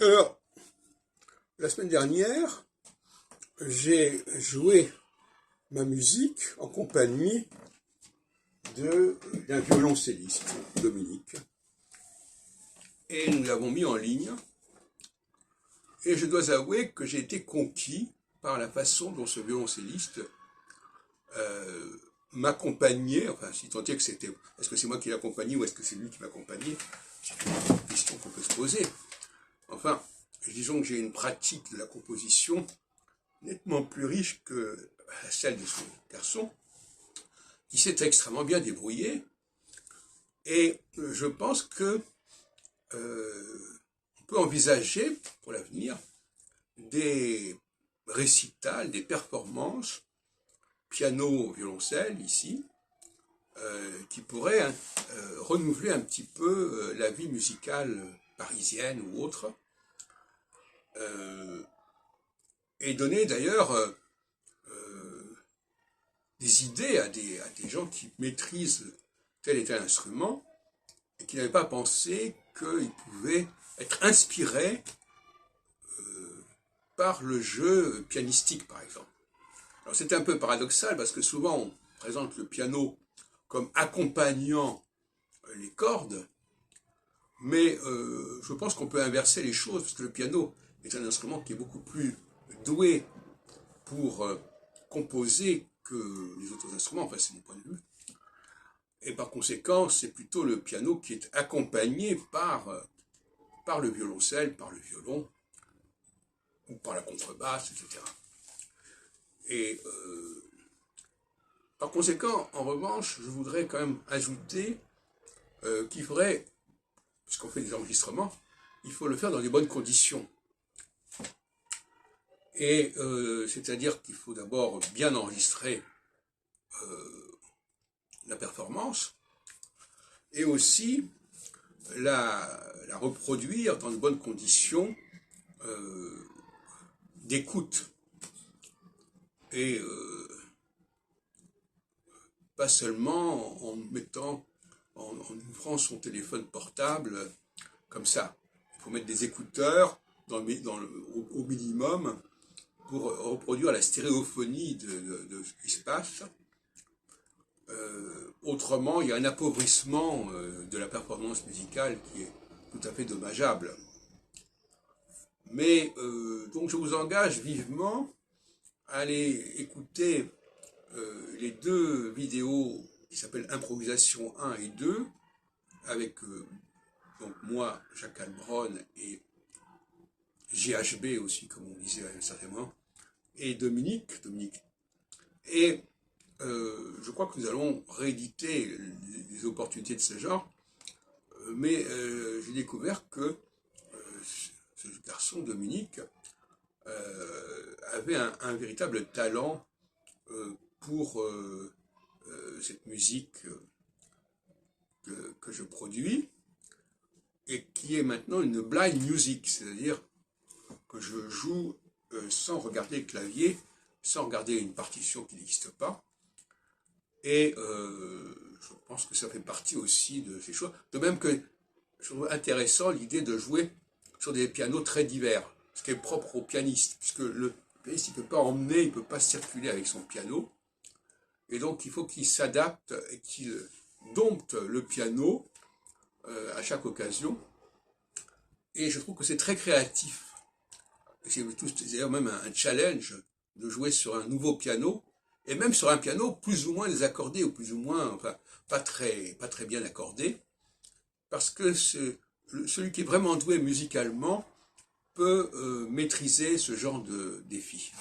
Alors, la semaine dernière, j'ai joué ma musique en compagnie d'un violoncelliste, Dominique, et nous l'avons mis en ligne, et je dois avouer que j'ai été conquis par la façon dont ce violoncelliste m'accompagnait, enfin si tant est que c'était, est-ce que c'est moi qui l'accompagnais ou est-ce que c'est lui qui m'accompagnait? C'est une question qu'on peut se poser. Enfin, disons que j'ai une pratique de la composition nettement plus riche que celle de ce garçon, qui s'est extrêmement bien débrouillé, et je pense que on peut envisager pour l'avenir des récitals, des performances, piano, violoncelle ici, qui pourraient renouveler un petit peu la vie musicale parisienne ou autre, et donner d'ailleurs des idées à des gens qui maîtrisent tel et tel instrument et qui n'avaient pas pensé qu'ils pouvaient être inspirés par le jeu pianistique, par exemple. Alors c'est un peu paradoxal parce que souvent on présente le piano comme accompagnant les cordes, mais je pense qu'on peut inverser les choses parce que le piano est un instrument qui est beaucoup plus doué pour composer que les autres instruments, enfin c'est mon point de vue. Et par conséquent, c'est plutôt le piano qui est accompagné par le violoncelle, par le violon, ou par la contrebasse, etc. Et par conséquent, en revanche, je voudrais quand même ajouter qu'il faudrait, puisqu'on fait des enregistrements, il faut le faire dans des bonnes conditions. Et c'est-à-dire qu'il faut d'abord bien enregistrer la performance et aussi la reproduire dans de bonnes conditions d'écoute. Et pas seulement en mettant, en ouvrant son téléphone portable comme ça. Il faut mettre des écouteurs au minimum pour reproduire la stéréophonie de ce qui se passe. Autrement, il y a un appauvrissement de la performance musicale qui est tout à fait dommageable. Mais donc je vous engage vivement à aller écouter les deux vidéos qui s'appellent Improvisation 1 et 2, avec donc moi, Jacques Albron, et GHB aussi, comme on disait à un certain moment, et Dominique. Et je crois que nous allons rééditer les opportunités de ce genre, mais j'ai découvert que ce garçon, Dominique, avait un véritable talent pour cette musique que je produis, et qui est maintenant une blind music, c'est-à-dire que je joue sans regarder le clavier, sans regarder une partition qui n'existe pas. Et je pense que ça fait partie aussi de ces choses. De même que je trouve intéressant l'idée de jouer sur des pianos très divers, ce qui est propre au pianiste, puisque le pianiste il ne peut pas emmener, il ne peut pas circuler avec son piano. Et donc il faut qu'il s'adapte et qu'il dompte le piano à chaque occasion. Et je trouve que c'est très créatif. C'est d'ailleurs même un challenge de jouer sur un nouveau piano, et même sur un piano plus ou moins désaccordé, ou plus ou moins, enfin, pas très bien accordé, parce que celui qui est vraiment doué musicalement peut maîtriser ce genre de défi.